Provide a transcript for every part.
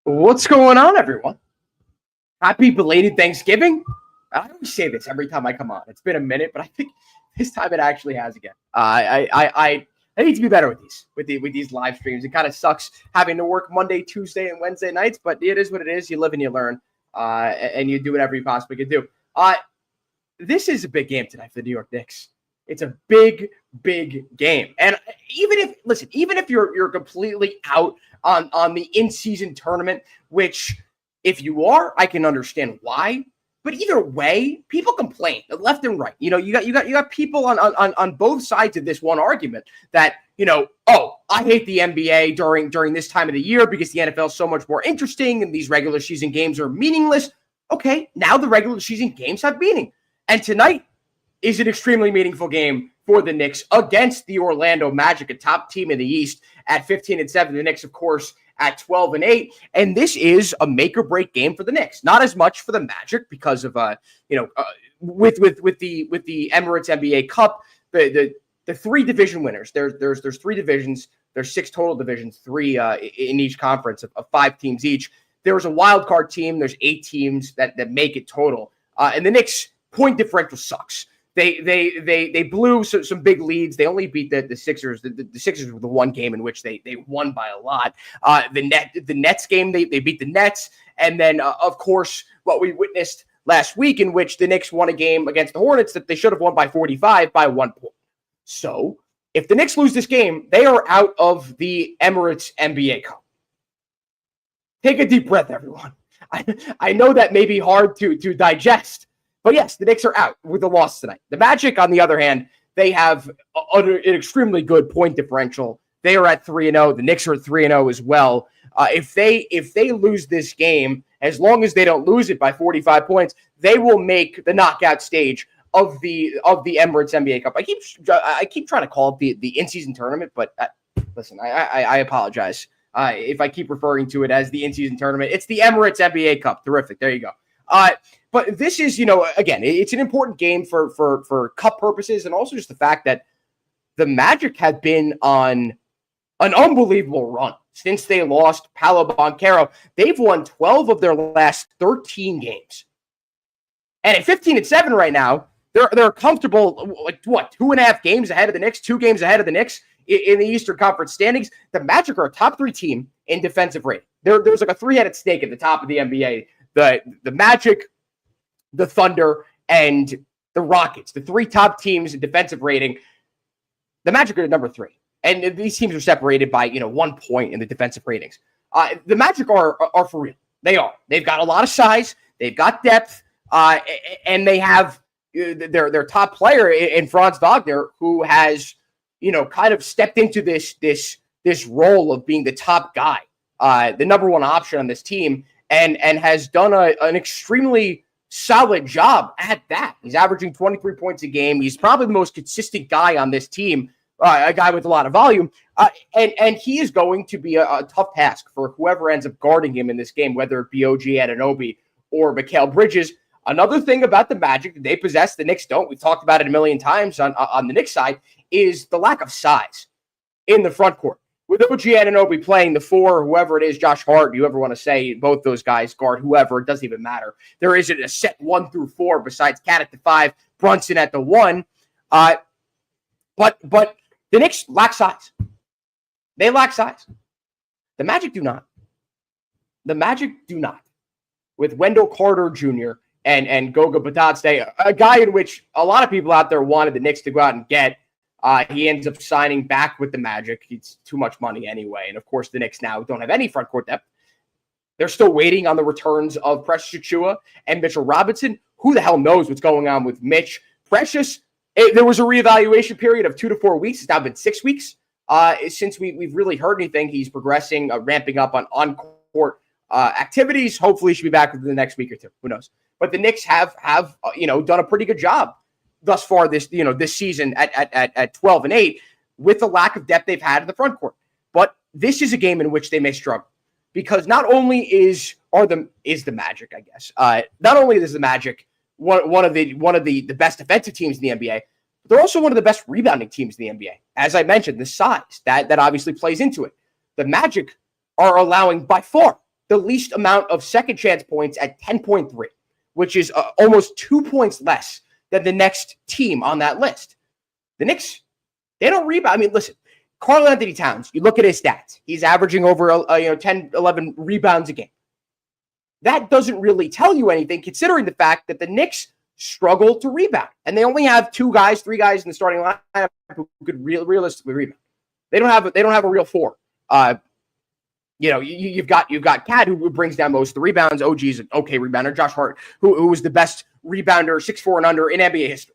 What's going on, everyone? Happy belated Thanksgiving. I always say this every time I come on. It's been a minute, but I think this time it actually has again. I need to be better with these live streams. It kind of sucks having to work Monday, Tuesday, and Wednesday nights, but it is what it is. You live and you learn, and you do whatever you possibly can do. This is a big game tonight for the New York Knicks. It's a big, big game. And even if you're completely out on the in-season tournament, which if you are, I can understand why. But either way, people complain left and right. You got people on both sides of this one argument that, I hate the NBA during this time of the year because the NFL is so much more interesting and these regular season games are meaningless. Okay, now the regular season games have meaning. And tonight is an extremely meaningful game for the Knicks against the Orlando Magic, a top team in the East at 15-7. The Knicks, of course, at 12-8. And this is a make or break game for the Knicks. Not as much for the Magic because of with the Emirates NBA Cup, the three division winners. There's three divisions. There's six total divisions, three in each conference of five teams each. There's a wild card team. There's 8 teams that make it total. And the Knicks point differential sucks. They blew some big leads. They only beat the Sixers. The Sixers were the one game in which they won by a lot. The Nets game, they beat the Nets. And then, of course, what we witnessed last week in which the Knicks won a game against the Hornets that they should have won by 45 by 1 point. So if the Knicks lose this game, they are out of the Emirates NBA Cup. Take a deep breath, everyone. I know that may be hard to digest. But yes, the Knicks are out with the loss tonight. The Magic, on the other hand, they have an extremely good point differential. They are at 3-0. The Knicks are at 3-0 as well. If they lose this game, as long as they don't lose it by 45 points, they will make the knockout stage of the Emirates NBA Cup. I keep trying to call it the in-season tournament, but listen, I apologize if I keep referring to it as the in-season tournament. It's the Emirates NBA Cup. Terrific. There you go. But this is, again, it's an important game for cup purposes, and also just the fact that the Magic have been on an unbelievable run since they lost Paolo Banchero. They've won 12 of their last 13 games. And at 15-7 right now, they're comfortable, 2.5 games ahead of the Knicks, 2 games ahead of the Knicks in the Eastern Conference standings. The Magic are a top 3 team in defensive rating. There's like a 3-headed snake at the top of the NBA. The Magic, the Thunder, and the Rockets, the 3 top teams in defensive rating. The Magic are at number 3. And these teams are separated by, 1 point in the defensive ratings. The Magic are for real. They are. They've got a lot of size. They've got depth. And they have their top player in Franz Wagner, who has, kind of stepped into this role of being the top guy, the number 1 option on this team. And has done an extremely solid job at that. He's averaging 23 points a game. He's probably the most consistent guy on this team, a guy with a lot of volume. And he is going to be a tough task for whoever ends up guarding him in this game, whether it be OG Anunoby or Mikal Bridges. Another thing about the Magic that they possess, the Knicks don't, we've talked about it a million times on the Knicks side, is the lack of size in the front court. With OG Anunoby playing the 4, whoever it is, Josh Hart, you ever want to say both those guys guard whoever, it doesn't even matter. There isn't a set 1 through 4 besides Cat at the 5, Brunson at the 1. But the Knicks lack size. They lack size. The Magic do not. The Magic do not. With Wendell Carter Jr. and Goga Bitadze, a guy in which a lot of people out there wanted the Knicks to go out and get. He ends up signing back with the Magic. It's too much money anyway. And, of course, the Knicks now don't have any front court depth. They're still waiting on the returns of Precious Achiuwa and Mitchell Robinson. Who the hell knows what's going on with Mitch? Precious, there was a reevaluation period of 2 to 4 weeks. It's now been 6 weeks since we've really heard anything. He's progressing, ramping up on-court activities. Hopefully he should be back within the next week or two. Who knows? But the Knicks have done a pretty good job thus far this season at 12-8 with the lack of depth they've had in the front court. But this is a game in which they may struggle because not only is the Magic, I guess, not only is the Magic one of the best defensive teams in the NBA, but they're also one of the best rebounding teams in the NBA. As I mentioned, the size that obviously plays into it. The Magic are allowing by far the least amount of second chance points at 10.3, which is almost 2 points less than the next team on that list. The Knicks, they don't rebound. I mean, listen, Karl-Anthony Towns, you look at his stats. He's averaging over 10, 11 rebounds a game. That doesn't really tell you anything, considering the fact that the Knicks struggle to rebound. And they only have 3 guys in the starting lineup who could realistically rebound. They don't have a real 4. You've got Cat, who brings down most of the rebounds. OG's an okay rebounder. Josh Hart, who was the best rebounder, 6'4" and under in NBA history.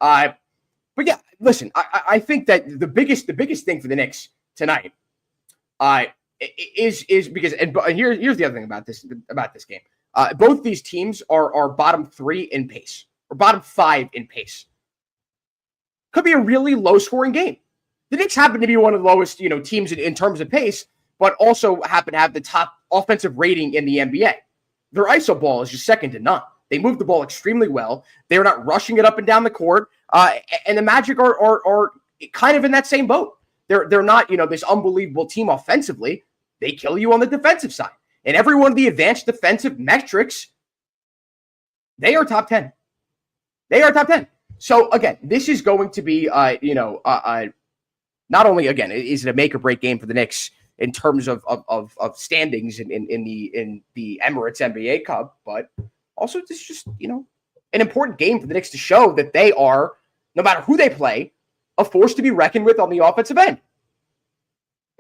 But yeah, listen, I think that the biggest thing for the Knicks tonight is because, and here's the other thing about this game. Both these teams are bottom 3 in pace, or bottom 5 in pace. Could be a really low scoring game. The Knicks happen to be one of the lowest, teams in terms of pace, but also happen to have the top offensive rating in the NBA. Their ISO ball is just second to none. They move the ball extremely well. They're not rushing it up and down the court. And the Magic are kind of in that same boat. They're not, this unbelievable team offensively. They kill you on the defensive side. And every one of the advanced defensive metrics, they are top 10. They are top 10. So, again, this is going to be, not only, again, is it a make or break game for the Knicks in terms of standings in the Emirates NBA Cup, but also this is just, an important game for the Knicks to show that they are, no matter who they play, a force to be reckoned with on the offensive end.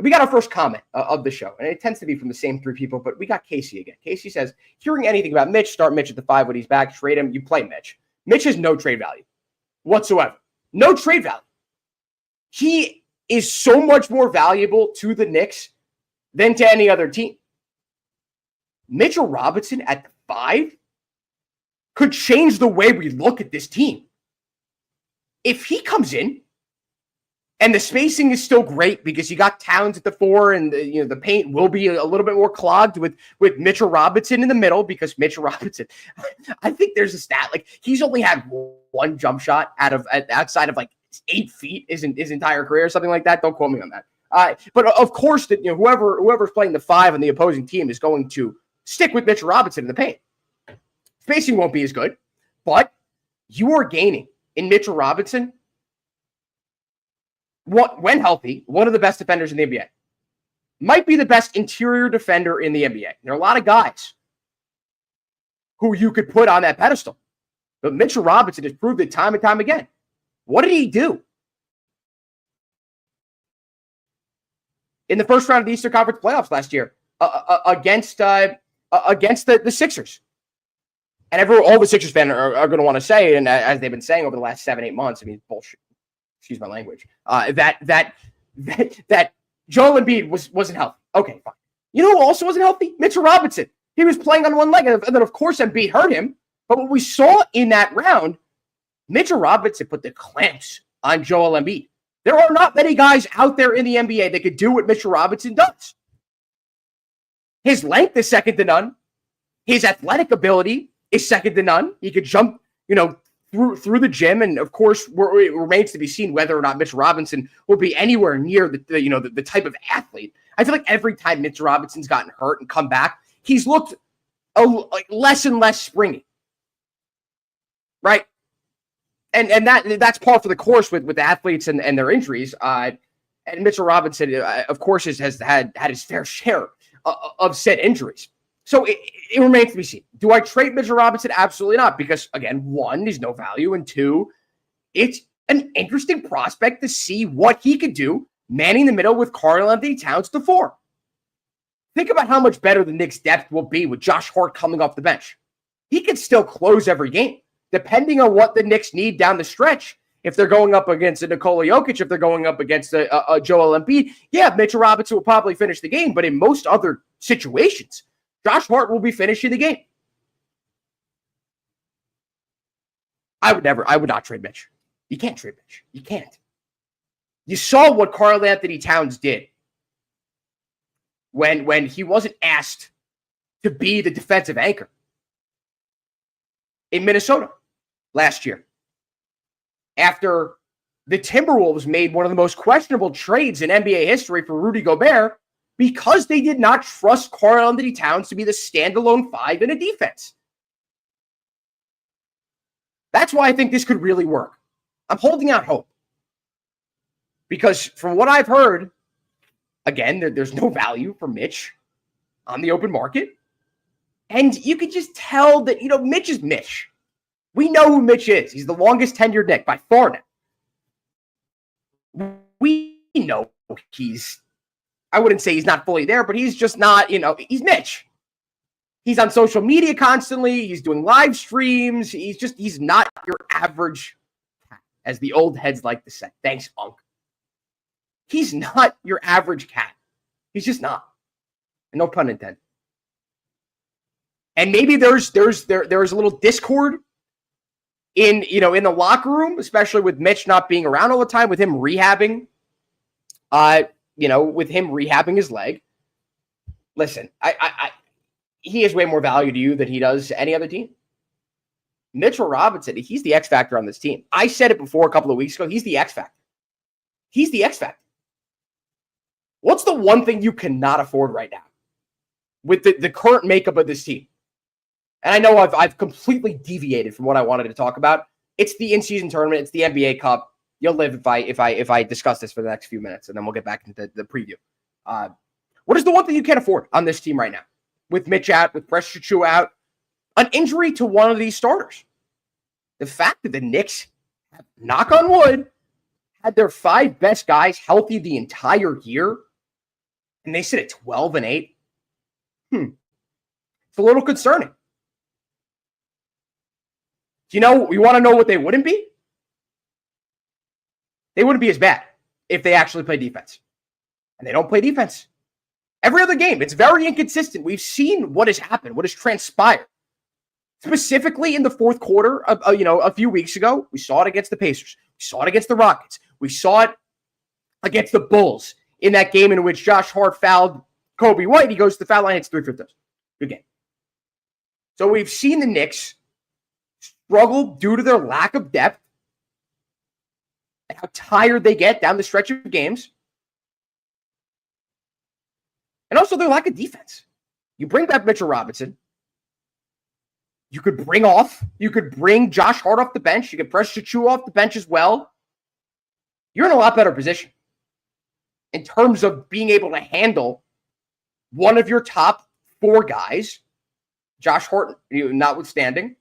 We got our first comment of the show, and it tends to be from the same 3 people, but we got Casey again. Casey says, hearing anything about Mitch, start Mitch at the 5 when he's back, trade him, you play Mitch. Mitch has no trade value whatsoever. No trade value. He is so much more valuable to the Knicks than to any other team. Mitchell Robinson at the 5 could change the way we look at this team. If he comes in, and the spacing is still great because you got Towns at the 4, and the paint will be a little bit more clogged with Mitchell Robinson in the middle, because Mitchell Robinson, I think there's a stat like he's only had 1 jump shot outside of like 8 feet his entire career or something like that. Don't quote me on that. But of course that whoever's playing the 5 on the opposing team is going to stick with Mitchell Robinson in the paint. Spacing won't be as good, but you are gaining in Mitchell Robinson, when healthy, one of the best defenders in the NBA. Might be the best interior defender in the NBA. There are a lot of guys who you could put on that pedestal. But Mitchell Robinson has proved it time and time again. What did he do? In the first round of the Eastern Conference playoffs last year against the Sixers. And all the Sixers fans are going to want to say, and as they've been saying over the last 7-8 months, I mean, bullshit. Excuse my language. That Joel Embiid wasn't healthy. Okay, fine. You know who also wasn't healthy? Mitchell Robinson. He was playing on one leg, and then of course Embiid hurt him. But what we saw in that round, Mitchell Robinson put the clamps on Joel Embiid. There are not many guys out there in the NBA that could do what Mitchell Robinson does. His length is second to none. His athletic ability is second to none. He could jump, through the gym, and of course, it remains to be seen whether or not Mitchell Robinson will be anywhere near the type of athlete. I feel like every time Mitchell Robinson's gotten hurt and come back, he's looked like less and less springy, right? And that's par for the course with athletes and their injuries. And Mitchell Robinson, of course, has had his fair share of said injuries. So it remains to be seen. Do I trade Mitchell Robinson? Absolutely not. Because, again, 1, he's no value. And 2, it's an interesting prospect to see what he could do manning the middle with Karl-Anthony Towns to 4. Think about how much better the Knicks' depth will be with Josh Hart coming off the bench. He could still close every game, depending on what the Knicks need down the stretch. If they're going up against a Nikola Jokic, if they're going up against a Joel Embiid, yeah, Mitchell Robinson will probably finish the game. But in most other situations, Josh Hart will be finishing the game. I would not trade Mitch. You can't trade Mitch. You can't. You saw what Karl-Anthony Towns did when he wasn't asked to be the defensive anchor in Minnesota last year. After the Timberwolves made one of the most questionable trades in NBA history for Rudy Gobert, because they did not trust Karl-Anthony Towns to be the standalone five in a defense. That's why I think this could really work. I'm holding out hope. Because from what I've heard, again, there's no value for Mitch on the open market. And you can just tell that, Mitch is Mitch. We know who Mitch is. He's the longest tenured Knick by far now. We know I wouldn't say he's not fully there, but he's just not, he's Mitch. He's on social media constantly. He's doing live streams. He's not your average cat, as the old heads like to say. Thanks, Unc. He's not your average cat. He's just not. And no pun intended. And maybe there's a little discord in the locker room, especially with Mitch not being around all the time, with him rehabbing, his leg. Listen, he has way more value to you than he does to any other team. Mitchell Robinson, he's the X factor on this team. I said it before a couple of weeks ago. He's the X factor. He's the X factor. What's the one thing you cannot afford right now with the current makeup of this team? And I know I've completely deviated from what I wanted to talk about. It's the in-season tournament. It's the NBA Cup. You'll live if I discuss this for the next few minutes, and then we'll get back into the preview. What is the one thing you can't afford on this team right now? With Mitch out, with Precious Achiuwa out, an injury to one of these starters. The fact that the Knicks, knock on wood, had their five best guys healthy the entire year, and they sit at 12-8. It's a little concerning. You want to know what they wouldn't be? They wouldn't be as bad if they actually play defense. And they don't play defense. Every other game, it's very inconsistent. We've seen what has happened, what has transpired. Specifically in the fourth quarter of a few weeks ago, we saw it against the Pacers. We saw it against the Rockets. We saw it against the Bulls in that game in which Josh Hart fouled Kobe White. He goes to the foul line, hits 3 free throws. Good game. So we've seen the Knicks struggle due to their lack of depth and how tired they get down the stretch of games. And also their lack of defense. You bring back Mitchell Robinson. You could bring Josh Hart off the bench. You could press Achiuwa off the bench as well. You're in a lot better position in terms of being able to handle one of your top 4 guys, Josh Hart notwithstanding.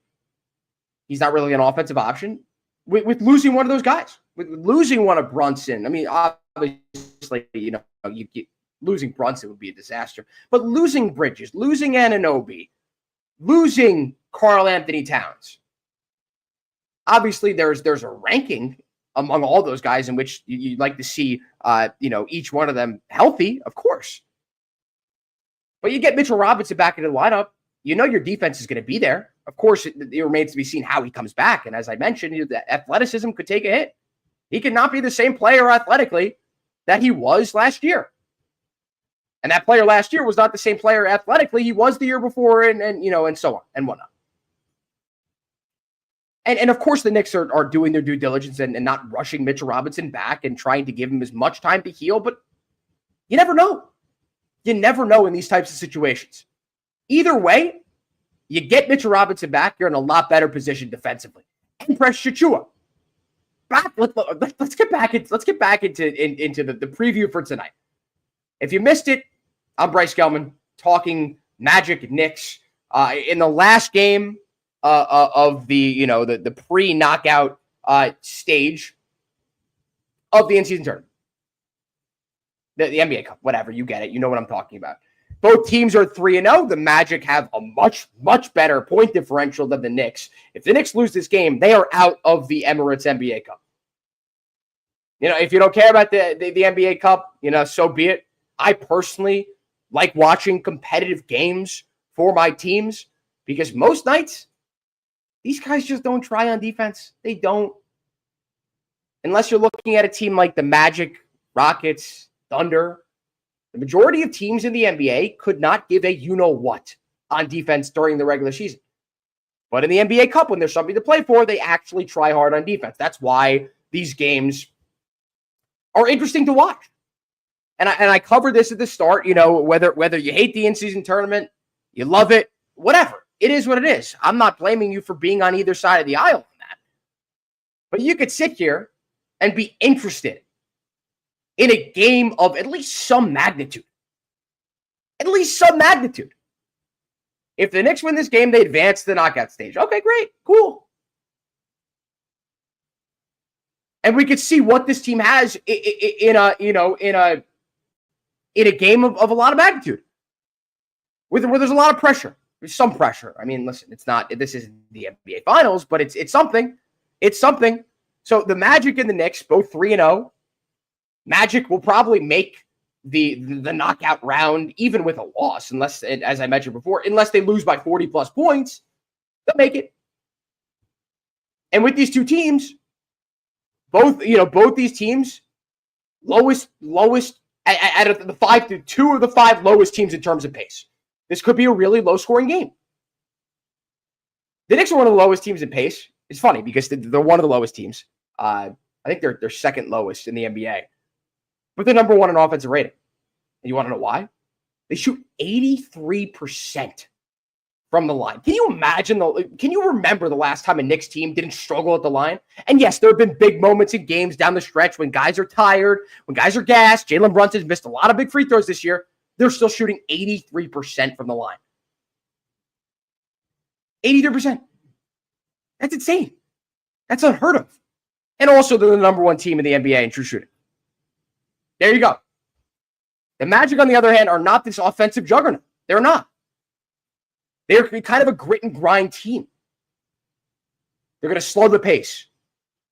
He's not really an offensive option. With losing one of those guys, with losing one of Brunson. I mean, obviously, losing Brunson would be a disaster. But losing Bridges, losing Anunoby, losing Karl-Anthony Towns. Obviously, there's a ranking among all those guys in which you'd like to see, each one of them healthy, of course. But you get Mitchell Robinson back into the lineup, your defense is going to be there. Of course, it remains to be seen how he comes back. And as I mentioned, the athleticism could take a hit. He could not be the same player athletically that he was last year. And that player last year was not the same player athletically he was the year before, and so on and whatnot. And of course, the Knicks are doing their due diligence and not rushing Mitchell Robinson back and trying to give him as much time to heal. But you never know. You never know in these types of situations. Either way, you get Mitchell Robinson back, you're in a lot better position defensively. And Precious Achiuwa. Let's get back into the preview for tonight. If you missed it, I'm Bryce Gelman talking Magic Knicks in the last game of the pre-knockout stage of the in-season tournament. The NBA Cup, whatever, you get it. You know what I'm talking about. Both teams are 3-0. The Magic have a much, much better point differential than the Knicks. If the Knicks lose this game, they are out of the Emirates NBA Cup. If you don't care about the NBA Cup, so be it. I personally like watching competitive games for my teams because most nights, these guys just don't try on defense. They don't. Unless you're looking at a team like the Magic, Rockets, Thunder. The majority of teams in the NBA could not give a you-know-what on defense during the regular season. But in the NBA Cup, when there's something to play for, they actually try hard on defense. That's why these games are interesting to watch. And I covered this at the start, whether you hate the in-season tournament, you love it, whatever. It is what it is. I'm not blaming you for being on either side of the aisle on that. But you could sit here and be interested in a game of at least some magnitude. At least some magnitude. If the Knicks win this game, they advance to the knockout stage. Okay, great, cool. And we could see what this team has in a game of a lot of magnitude, where there's a lot of pressure. There's some pressure. I mean, listen, this isn't the NBA Finals, but it's something. It's something. So the Magic and the Knicks, both 3-0. Magic will probably make the knockout round, even with a loss, unless, as I mentioned before, unless they lose by 40 plus points, they'll make it. And with these two teams, both these teams, lowest out of the 5 to 2 of the 5 lowest teams in terms of pace. This could be a really low scoring game. The Knicks are one of the lowest teams in pace. It's funny because they're one of the lowest teams. I think they're second lowest in the NBA, but they're number 1 in offensive rating. And you want to know why? They shoot 83% from the line. Can you imagine? Can you remember the last time a Knicks team didn't struggle at the line? And yes, there have been big moments in games down the stretch when guys are tired, when guys are gassed. Jalen Brunson's missed a lot of big free throws this year. They're still shooting 83% from the line. 83%. That's insane. That's unheard of. And also, they're the number 1 team in the NBA in true shooting. There you go. The Magic, on the other hand, are not this offensive juggernaut. They're not. They're kind of a grit and grind team. They're going to slow the pace.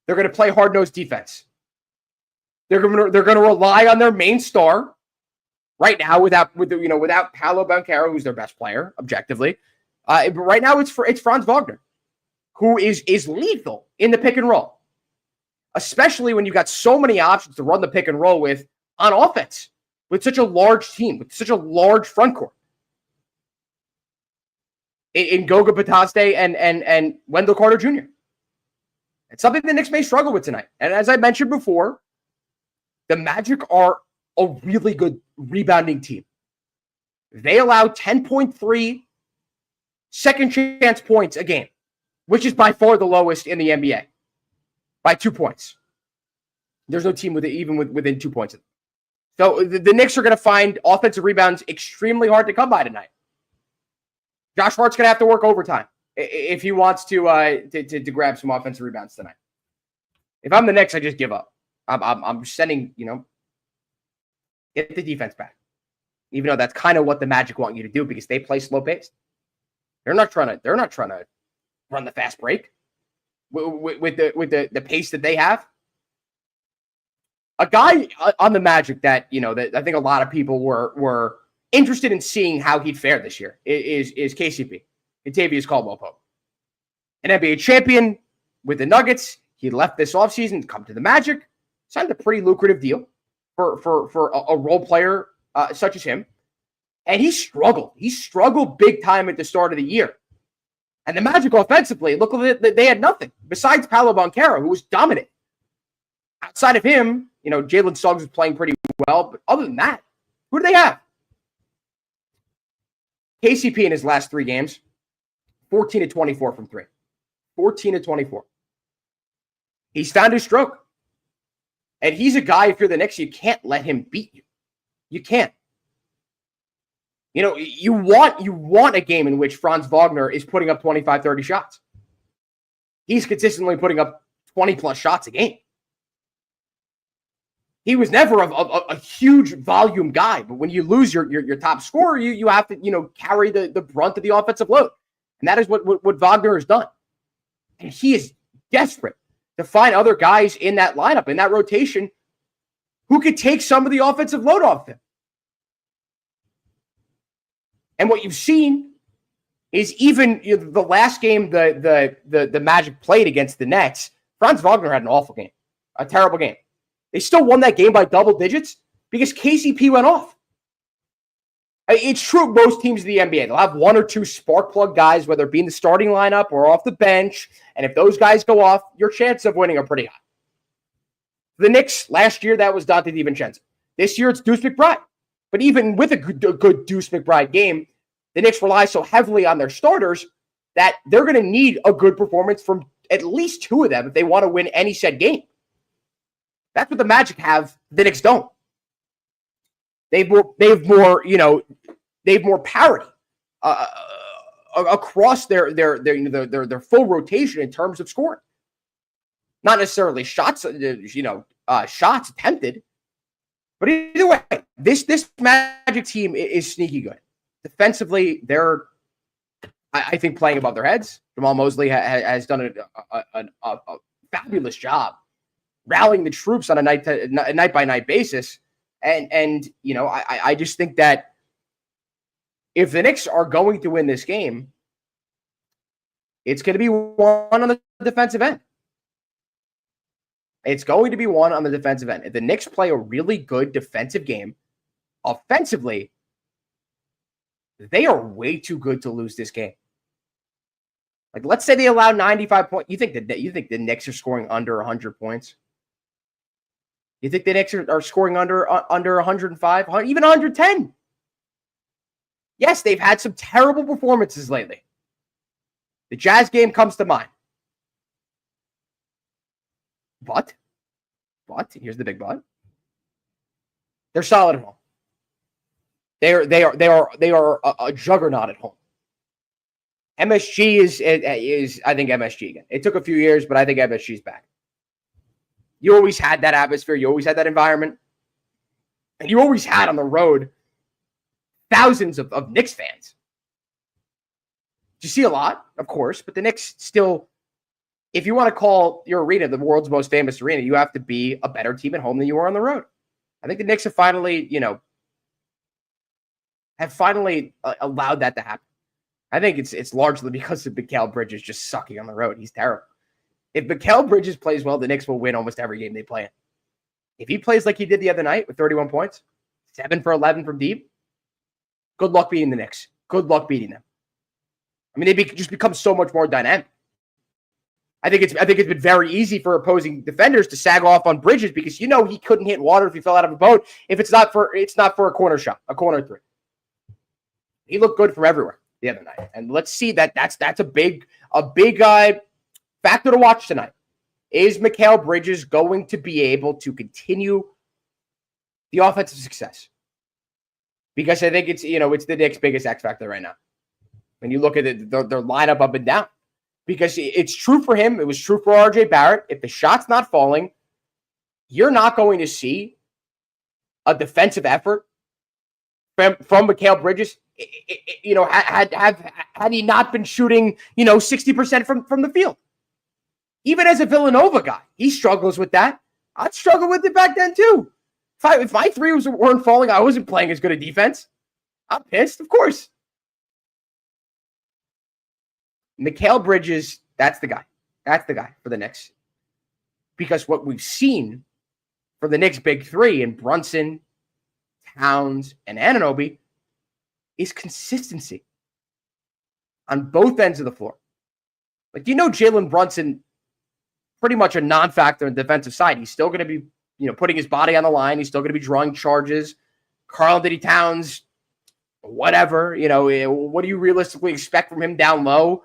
They're going to play hard-nosed defense. They're going to rely on their main star right now without Paolo Banchero, who's their best player objectively. But right now it's Franz Wagner, who is lethal in the pick and roll, especially when you've got so many options to run the pick and roll with on offense with such a large team, with such a large front court. In Goga Bataste and Wendell Carter Jr. It's something the Knicks may struggle with tonight. And as I mentioned before, the Magic are a really good rebounding team. They allow 10.3 second chance points a game, which is by far the lowest in the NBA, by 2 points. There's no team within 2 points. So the Knicks are going to find offensive rebounds extremely hard to come by tonight. Josh Hart's going to have to work overtime if he wants to grab some offensive rebounds tonight. If I'm the Knicks, I just give up. I'm sending, get the defense back. Even though that's kind of what the Magic want you to do because they play slow paced. They're not trying to run the fast break with the pace that they have. A guy on the Magic that I think a lot of people were interested in seeing how he'd fare this year is KCP, Kentavious Caldwell-Pope. An NBA champion with the Nuggets. He left this offseason to come to the Magic, signed a pretty lucrative deal for a role player such as him. And he struggled. He struggled big time at the start of the year. And the Magic offensively, look, they had nothing besides Paolo Banchero, who was dominant. Outside of him, Jalen Suggs was playing pretty well. But other than that, who do they have? KCP in his last 3 games, 14 to 24 from 3. 14 to 24. He's found his stroke. And he's a guy, if you're the Knicks, you can't let him beat you. You can't. You want a game in which Franz Wagner is putting up 25, 30 shots. He's consistently putting up 20-plus shots a game. He was never a huge volume guy, but when you lose your top scorer, you have to carry the brunt of the offensive load, and that is what Wagner has done. And he is desperate to find other guys in that lineup, in that rotation, who could take some of the offensive load off him. And what you've seen is even the last game the Magic played against the Nets, Franz Wagner had an awful game, a terrible game. They still won that game by double digits because KCP went off. It's true most teams in the NBA, they'll have 1 or 2 spark plug guys, whether it be in the starting lineup or off the bench. And if those guys go off, your chances of winning are pretty high. The Knicks, last year, that was Dante DiVincenzo. This year it's Deuce McBride. But even with a good Deuce McBride game, the Knicks rely so heavily on their starters that they're going to need a good performance from at least two of them if they want to win any said game. That's what the Magic have. The Knicks don't. They've more parity across their full rotation in terms of scoring. Not necessarily shots, shots attempted, but either way, this Magic team is sneaky good. Defensively, they're, I think, playing above their heads. Jamal Mosley has done a fabulous job rallying the troops on a night by night basis, and I just think that if the Knicks are going to win this game, it's going to be one on the defensive end. It's going to be one on the defensive end. If the Knicks play a really good defensive game, offensively, they are way too good to lose this game. Like, let's say they allow 95 points. You think the Knicks are scoring under 100 points? You think the Knicks are scoring under 105, even 110? Yes, they've had some terrible performances lately. The Jazz game comes to mind. But, here's the big but. They're solid at home. They are a juggernaut at home. MSG is I think MSG again. It took a few years, but I think MSG's back. You always had that atmosphere. You always had that environment. And you always had on the road thousands of Knicks fans. You see a lot, of course, but the Knicks still, if you want to call your arena the world's most famous arena, you have to be a better team at home than you are on the road. I think the Knicks have finally, allowed that to happen. I think it's largely because of Mikal Bridges just sucking on the road. He's terrible. If Mikal Bridges plays well, the Knicks will win almost every game they play in. If he plays like he did the other night with 31 points, 7 for 11 from deep, good luck beating the Knicks. Good luck beating them. I mean, they just become so much more dynamic. I think it's been very easy for opposing defenders to sag off on Bridges because he couldn't hit water if he fell out of a boat. If it's not for a corner shot, a corner three. He looked good from everywhere the other night, and let's see that's a big factor to watch tonight. Is Mikal Bridges going to be able to continue the offensive success? Because I think it's the Knicks' biggest X factor right now. When you look at it, their lineup up and down. Because it's true for him. It was true for R.J. Barrett. If the shot's not falling, you're not going to see a defensive effort from Mikal Bridges. Had he not been shooting, 60% from the field. Even as a Villanova guy, he struggles with that. I'd struggle with it back then too. If my threes weren't falling, I wasn't playing as good a defense. I'm pissed, of course. Mikal Bridges, that's the guy. That's the guy for the Knicks. Because what we've seen from the Knicks' big three in Brunson, Towns, and Anunoby is consistency on both ends of the floor. Like, Jalen Brunson, pretty much a non-factor in the defensive side. He's still going to be, putting his body on the line. He's still going to be drawing charges. Karl-Anthony Towns, whatever. What do you realistically expect from him down low?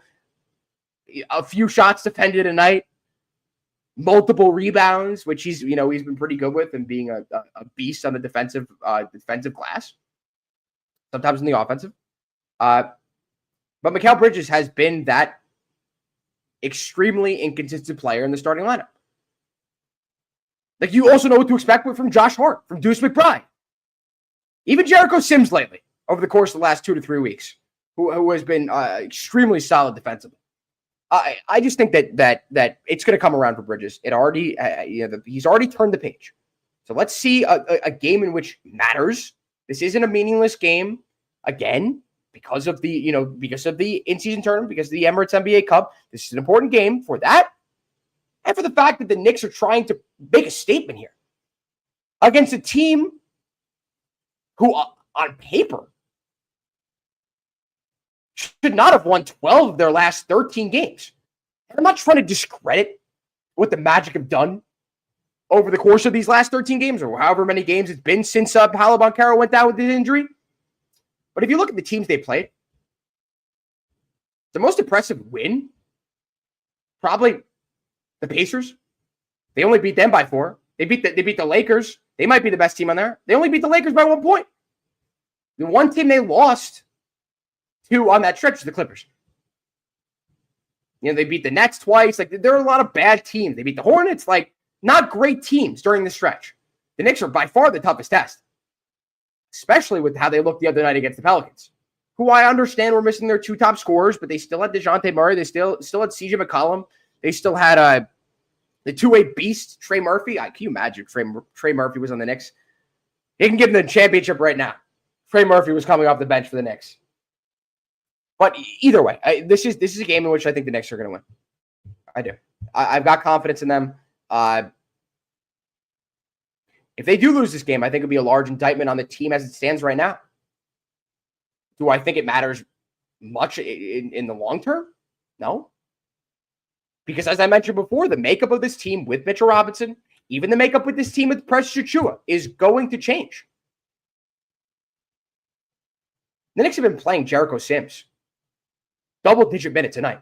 A few shots defended a night, multiple rebounds, which he's been pretty good with, and being a beast on the defensive glass. Sometimes in the offensive. But Mikal Bridges has been that extremely inconsistent player in the starting lineup. Like, you also know what to expect from Josh Hart, from Deuce McBride. Even Jericho Sims lately, over the course of the last 2 to 3 weeks, who has been extremely solid defensively. I just think that it's going to come around for Bridges. It already, he's already turned the page. So let's see a game in which matters. This isn't a meaningless game. Again, because of the in-season tournament, because of the Emirates NBA Cup. This is an important game for that, and for the fact that the Knicks are trying to make a statement here against a team who, on paper, should not have won 12 of their last 13 games. And I'm not trying to discredit what the Magic have done over the course of these last 13 games or however many games it's been since Paolo Banchero went down with his injury. But if you look at the teams they played, the most impressive win, probably the Pacers. They only beat them by 4. They beat the Lakers. They might be the best team on there. They only beat the Lakers by 1 point. The one team they lost to on that stretch is the Clippers. They beat the Nets twice. Like, there are a lot of bad teams. They beat the Hornets. Like, not great teams during the stretch. The Knicks are by far the toughest test, especially with how they looked the other night against the Pelicans, who I understand were missing their 2 top scorers, but they still had DeJounte Murray. They still had CJ McCollum. They still had the two-way beast, Trey Murphy. Can you imagine if Trey Murphy was on the Knicks? He can give them the championship right now. Trey Murphy was coming off the bench for the Knicks. But either way, this is a game in which I think the Knicks are going to win. I do. I've got confidence in them. If they do lose this game, I think it'll be a large indictment on the team as it stands right now. Do I think it matters much in the long term? No. Because as I mentioned before, the makeup of this team with Mitchell Robinson, even the makeup with this team with Precious Achiuwa is going to change. The Knicks have been playing Jericho Sims double-digit minutes a night.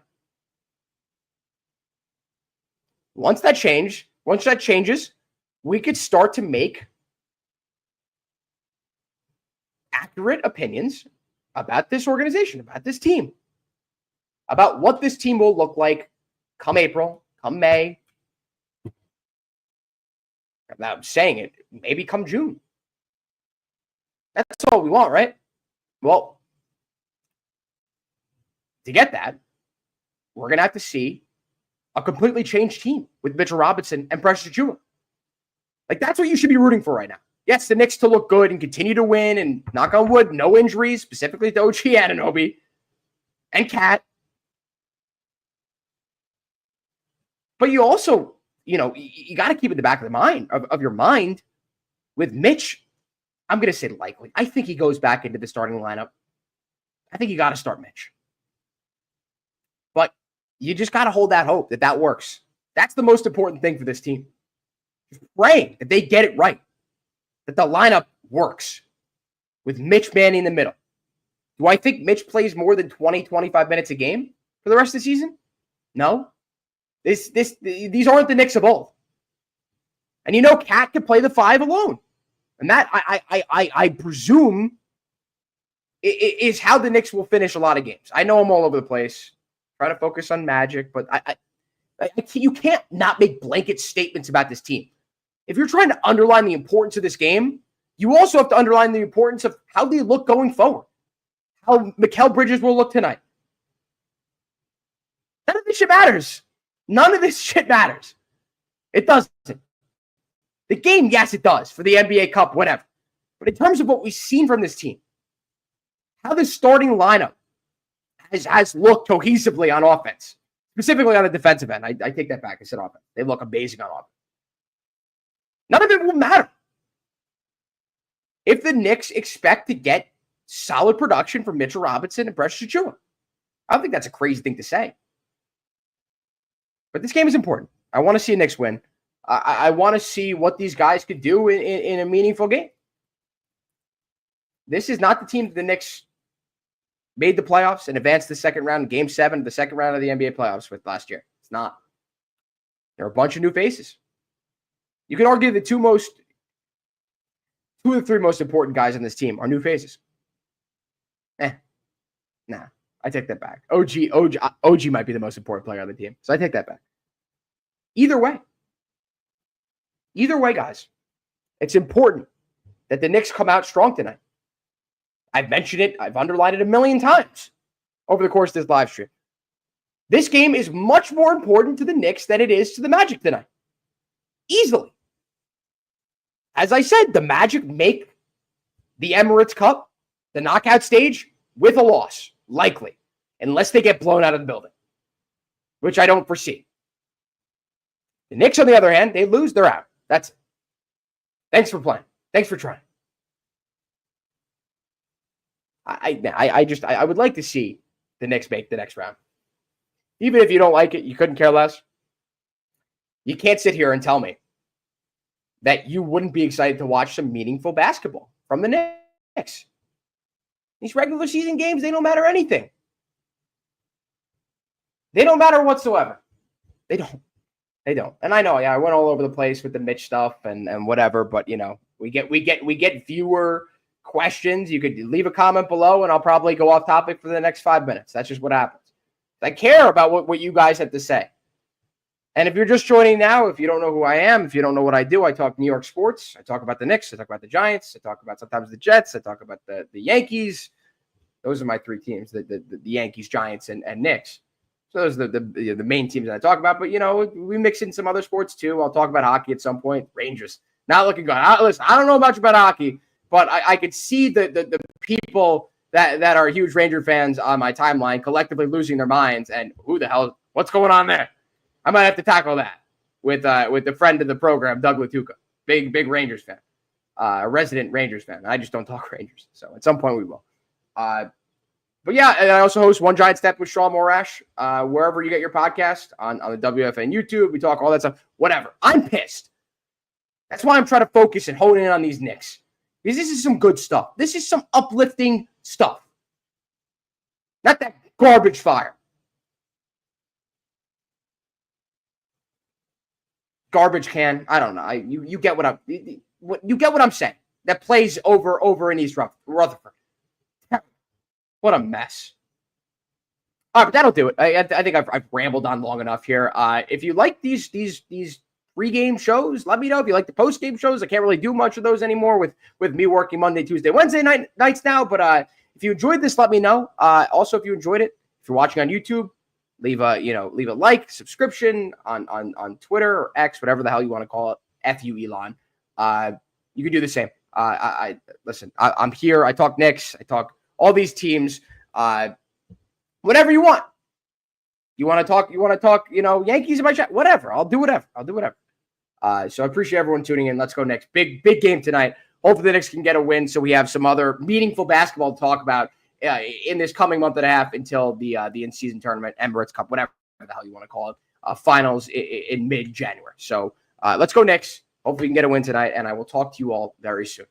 Once that changes, we could start to make accurate opinions about this organization, about this team, about what this team will look like come April, come May. I'm saying it, maybe come June. That's all we want, right? Well, to get that, we're going to have to see a completely changed team with Mitchell Robinson and Precious Achiuwa. Like, that's what you should be rooting for right now. Yes, the Knicks to look good and continue to win and, knock on wood, no injuries, specifically to OG Anunoby and Cat. But you also, you got to keep it in the back of the mind, of your mind, with Mitch. I'm going to say likely. I think he goes back into the starting lineup. I think you got to start Mitch. But you just got to hold that hope that works. That's the most important thing for this team. Just praying that they get it right, that the lineup works with Mitch Manning in the middle. Do I think Mitch plays more than 20, 25 minutes a game for the rest of the season? No. These aren't the Knicks of old. And Cat can play the 5 alone. And that, I presume, is how the Knicks will finish a lot of games. I know I'm all over the place, trying to focus on Magic, but you can't not make blanket statements about this team. If you're trying to underline the importance of this game, you also have to underline the importance of how they look going forward, how Mikal Bridges will look tonight. None of this shit matters. None of this shit matters. It doesn't. The game, yes, it does for the NBA Cup, whatever. But in terms of what we've seen from this team, how the starting lineup has looked cohesively on offense, specifically on the defensive end. I take that back. I said offense. They look amazing on offense. None of it will matter. If the Knicks expect to get solid production from Mitchell Robinson and Precious Achiuwa, I don't think that's a crazy thing to say. But this game is important. I want to see a Knicks win. I want to see what these guys could do in a meaningful game. This is not the team that the Knicks made the playoffs and advanced the second round, Game 7 of the second round of the NBA playoffs with last year. It's not. There are a bunch of new faces. You could argue the two of the 3 most important guys on this team are new faces. Nah, I take that back. OG might be the most important player on the team, so I take that back. Either way, guys, it's important that the Knicks come out strong tonight. I've mentioned it. I've underlined it a million times over the course of this live stream. This game is much more important to the Knicks than it is to the Magic tonight. Easily. As I said, the Magic make the Emirates Cup, the knockout stage, with a loss, likely, unless they get blown out of the building, which I don't foresee. The Knicks, on the other hand, they lose, they're out. That's it. Thanks for playing. Thanks for trying. I would like to see the Knicks make the next round. Even if you don't like it, you couldn't care less. You can't sit here and tell me that you wouldn't be excited to watch some meaningful basketball from the Knicks. These regular season games, they don't matter anything. They don't matter whatsoever. They don't. And I know, I went all over the place with the Mitch stuff and whatever, but we get viewer questions. You could leave a comment below and I'll probably go off topic for the next 5 minutes. That's just what happens. I care about what you guys have to say. And if you're just joining now, if you don't know who I am, if you don't know what I do, I talk New York sports. I talk about the Knicks. I talk about the Giants. I talk about sometimes the Jets. I talk about the Yankees. Those are my three teams, the Yankees, Giants, and Knicks. So those are the main teams that I talk about. But, we mix in some other sports too. I'll talk about hockey at some point. Rangers, not looking good. Listen, I don't know much about hockey, but I could see the people that are huge Ranger fans on my timeline collectively losing their minds. And who the hell, what's going on there? I might have to tackle that with the friend of the program, Doug Latuca, big Rangers fan, a resident Rangers fan. I just don't talk Rangers, so at some point we will. But yeah, and I also host One Giant Step with Sean Morash, wherever you get your podcast on the WFN YouTube. We talk all that stuff, whatever. I'm pissed. That's why I'm trying to focus and hone in on these Knicks, because this is some good stuff. This is some uplifting stuff, not that garbage fire. Garbage can. I don't know. You get what I'm saying. That plays over in East Rutherford. What a mess. All right, but that'll do it. I think I've rambled on long enough here. If you like these pre-game shows, let me know. If you like the post-game shows, I can't really do much of those anymore with me working Monday, Tuesday, Wednesday nights now. But if you enjoyed this, let me know. Also, if you enjoyed it, if you're watching on YouTube, leave a like, subscription on Twitter or X, whatever the hell you want to call it. F you, Elon. You can do the same. Listen, I'm here. I talk Knicks. I talk all these teams. Whatever you want. You want to talk, Yankees in my chat? Whatever. I'll do whatever. So I appreciate everyone tuning in. Let's go Knicks. Big game tonight. Hopefully the Knicks can get a win so we have some other meaningful basketball to talk about in this coming month and a half until the in-season tournament, Emirates Cup, whatever the hell you want to call it, finals in mid-January. So let's go Knicks. Hopefully we can get a win tonight, and I will talk to you all very soon.